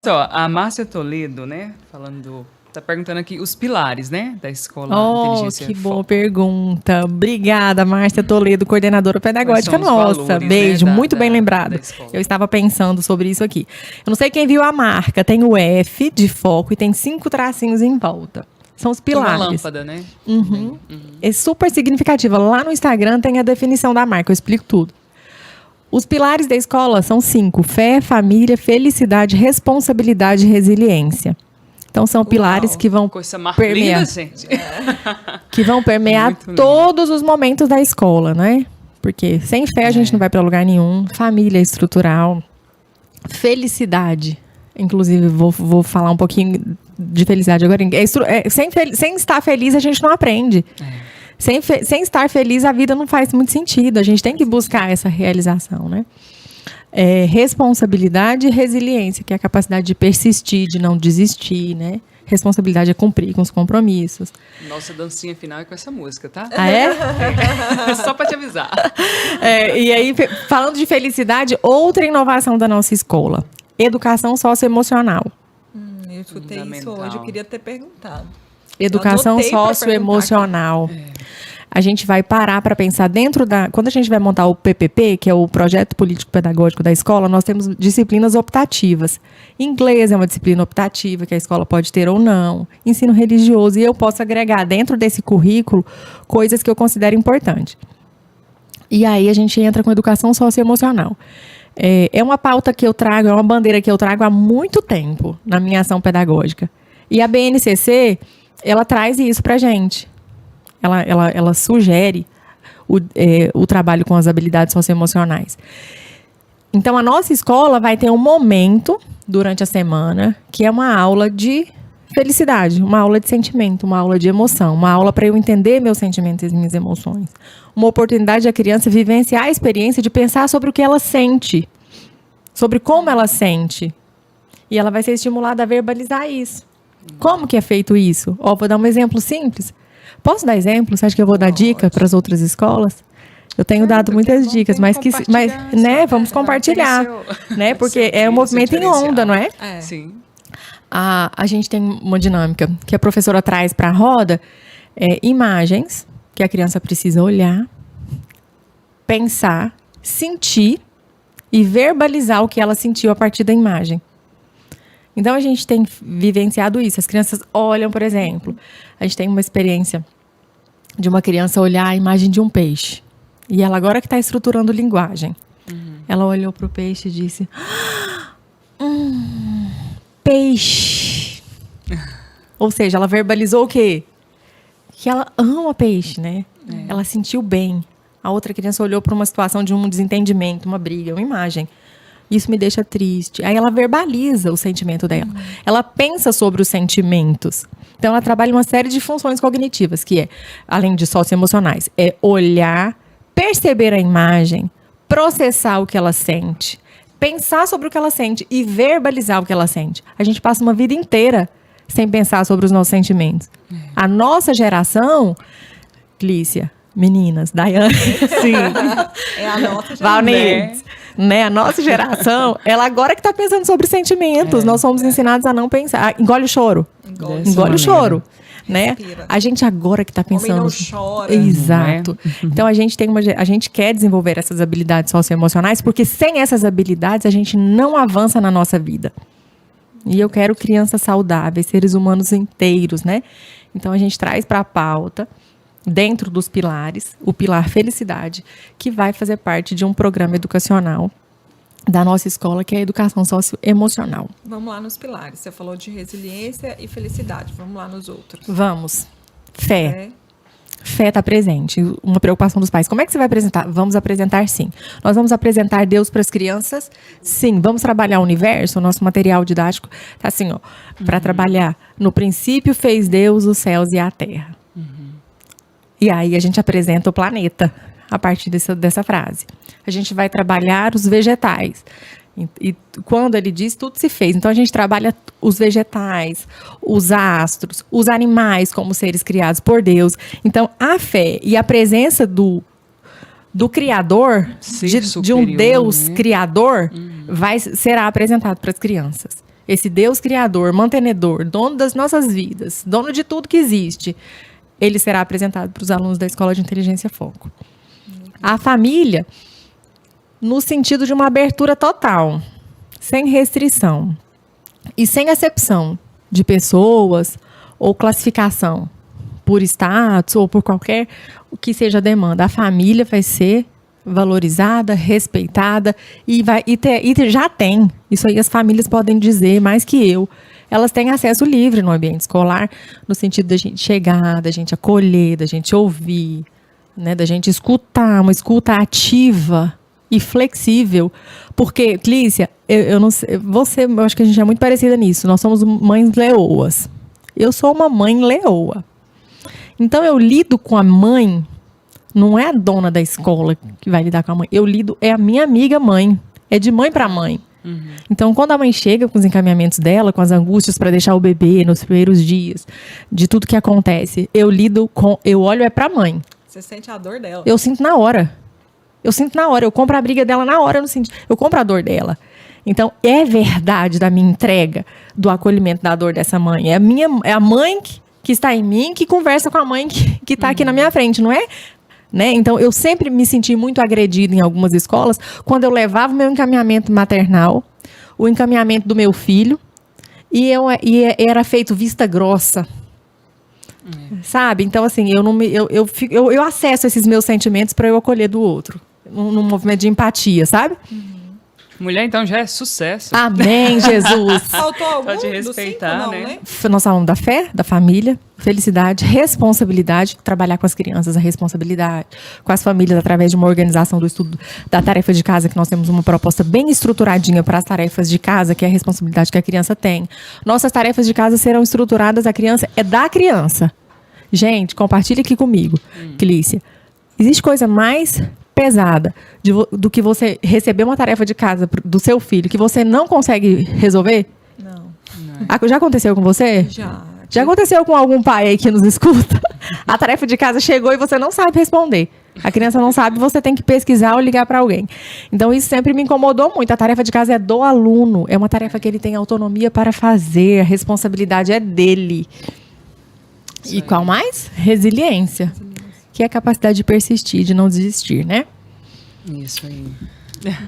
Só, a Márcia Toledo, né, tá perguntando aqui os pilares, né, da escola Inteligência Que boa Foco. pergunta. Obrigada, Márcia Toledo, coordenadora pedagógica Quais são os nossa. valores, Beijo, né, muito bem lembrado. da escola? Eu estava pensando sobre isso aqui. Eu não sei quem viu a marca, tem o F de foco e tem 5 tracinhos em volta. São os pilares. Uma lâmpada, né? É super significativa. Lá no Instagram tem a definição da marca, eu explico tudo. Os pilares da escola são 5: fé, família, felicidade, responsabilidade e resiliência. Então são pilares que vão Coisa mais linda, permear, gente. que vão permear Muito lindo. todos os momentos da escola, né? Porque sem fé a gente não vai para lugar nenhum. Família estrutural, felicidade. Inclusive, vou falar um pouquinho de felicidade agora. Sem estar feliz, a gente não aprende. Sem estar feliz, a vida não faz muito sentido. A gente tem que buscar essa realização, né? Responsabilidade e resiliência, que é a capacidade de persistir, de não desistir, né? Responsabilidade é cumprir com os compromissos. Nossa dancinha final é com essa música, tá? Ah, é? Só pra te avisar. E aí, falando de felicidade, outra inovação da nossa escola. Educação socioemocional. Eu escutei isso Fundamental. hoje, eu queria ter perguntado. Educação Anotei pra socioemocional. A gente vai parar para pensar dentro da... Quando a gente vai montar o PPP, que é o Projeto Político Pedagógico da escola, nós temos disciplinas optativas. Inglês é uma disciplina optativa, que a escola pode ter ou não. Ensino religioso. E eu posso agregar dentro desse currículo coisas que eu considero importantes. E aí a gente entra com educação socioemocional. É uma pauta que eu trago, é uma bandeira que eu trago há muito tempo na minha ação pedagógica. E a BNCC, ela traz isso pra gente. Ela sugere o trabalho com as habilidades socioemocionais. Então, a nossa escola vai ter um momento durante a semana que é uma aula de felicidade, uma aula de sentimento, uma aula de emoção, uma aula para eu entender meus sentimentos e minhas emoções. Uma oportunidade da criança vivenciar a experiência de pensar sobre o que ela sente, sobre como ela sente. E ela vai ser estimulada a verbalizar isso. Como que é feito isso? Vou dar um exemplo simples. Posso dar exemplo? Você acha que eu vou dar dica para as outras escolas? Eu tenho dado muitas dicas, mas né, vamos compartilhar, né? Porque é um movimento em onda, não é? Sim. A gente tem uma dinâmica que a professora traz para a roda, imagens que a criança precisa olhar, pensar, sentir e verbalizar o que ela sentiu a partir da imagem. Então, a gente tem vivenciado isso. As crianças olham, por exemplo, a gente tem uma experiência de uma criança olhar a imagem de um peixe. E ela agora que está estruturando linguagem. Ela olhou para o peixe e disse... peixe. Ou seja, ela verbalizou o quê? Que ela ama peixe, né? Ela sentiu bem. A outra criança olhou para uma situação de um desentendimento, uma briga, uma imagem. Isso me deixa triste. Aí ela verbaliza o sentimento dela. Ela pensa sobre os sentimentos. Então, ela trabalha uma série de funções cognitivas, que é, além de socioemocionais, é olhar, perceber a imagem, processar o que ela sente, pensar sobre o que ela sente e verbalizar o que ela sente. A gente passa uma vida inteira sem pensar sobre os nossos sentimentos. A nossa geração, Clícia, meninas, Daiane, sim, É a nossa Valnides, né? A nossa geração, ela agora que está pensando sobre sentimentos. Nós somos ensinados a não pensar. Engole o choro. Engole o choro. Né? A gente agora que está pensando... Homem não chora. Exato. Então, a gente quer desenvolver essas habilidades socioemocionais, porque sem essas habilidades, a gente não avança na nossa vida. E eu quero crianças saudáveis, seres humanos inteiros, né? Então, a gente traz para a pauta, dentro dos pilares, o pilar felicidade, que vai fazer parte de um programa educacional da nossa escola, que é a educação socioemocional. Vamos lá nos pilares. Você falou de resiliência e felicidade. Vamos lá nos outros. Vamos. Fé. Fé está presente. Uma preocupação dos pais. Como é que você vai apresentar? Vamos apresentar, sim. Nós vamos apresentar Deus para as crianças? Sim. Vamos trabalhar o universo? O nosso material didático está assim, para trabalhar. No princípio fez Deus os céus e a terra. E aí a gente apresenta o planeta a partir dessa frase. A gente vai trabalhar os vegetais. E quando ele diz, tudo se fez. Então, a gente trabalha os vegetais, os astros, os animais como seres criados por Deus. Então, a fé e a presença do Criador, de um Deus, né? Criador, será apresentado para as crianças. esse Deus criador, mantenedor, dono das nossas vidas, dono de tudo que existe, ele será apresentado para os alunos da Escola de Inteligência Foco. A família, no sentido de uma abertura total, sem restrição e sem acepção de pessoas ou classificação por status ou por qualquer o que seja a demanda. A família vai ser valorizada, respeitada e já tem. Isso aí as famílias podem dizer mais que eu. Elas têm acesso livre no ambiente escolar, no sentido da gente chegar, da gente acolher, da gente ouvir, né, da gente escutar, uma escuta ativa e flexível. Porque, Clícia, eu não sei, eu acho que a gente é muito parecida nisso. Nós somos mães leoas. Eu sou uma mãe leoa. Então, eu lido com a mãe, não é a dona da escola que vai lidar com a mãe. É a minha amiga mãe. É de mãe para mãe. Uhum. Então, quando a mãe chega com os encaminhamentos dela, com as angústias para deixar o bebê nos primeiros dias, de tudo que acontece, eu olho para a mãe. Você sente a dor dela? Eu sinto na hora. Eu compro a briga dela na hora, eu compro a dor dela. Então, é verdade da minha entrega, do acolhimento da dor dessa mãe. É a mãe que está em mim, que conversa com a mãe que está aqui na minha frente, não é? Né? Então, eu sempre me senti muito agredida em algumas escolas quando eu levava o meu encaminhamento maternal, o encaminhamento do meu filho, e era feito vista grossa. Sabe? Então, assim, eu acesso esses meus sentimentos para eu acolher do outro, num movimento de empatia, sabe? Mulher, então, já é sucesso. Amém, Jesus. Faltou algum Pode respeitar, do 5, né? não, né? Nós falamos da fé, da família, felicidade, responsabilidade, trabalhar com as crianças a responsabilidade, com as famílias através de uma organização do estudo da tarefa de casa, que nós temos uma proposta bem estruturadinha para as tarefas de casa, que é a responsabilidade que a criança tem. Nossas tarefas de casa serão estruturadas, a criança é da criança. Gente, compartilha aqui comigo, Clícia. Existe coisa mais pesada do que você receber uma tarefa de casa do seu filho que você não consegue resolver? Não. Já aconteceu com você? Já aconteceu com algum pai aí que nos escuta? A tarefa de casa chegou e você não sabe responder. A criança não sabe, você tem que pesquisar ou ligar para alguém. Então, isso sempre me incomodou muito. A tarefa de casa é do aluno. É uma tarefa que ele tem autonomia para fazer. A responsabilidade é dele. E qual mais? Resiliência. Que é a capacidade de persistir, de não desistir, né? Isso aí.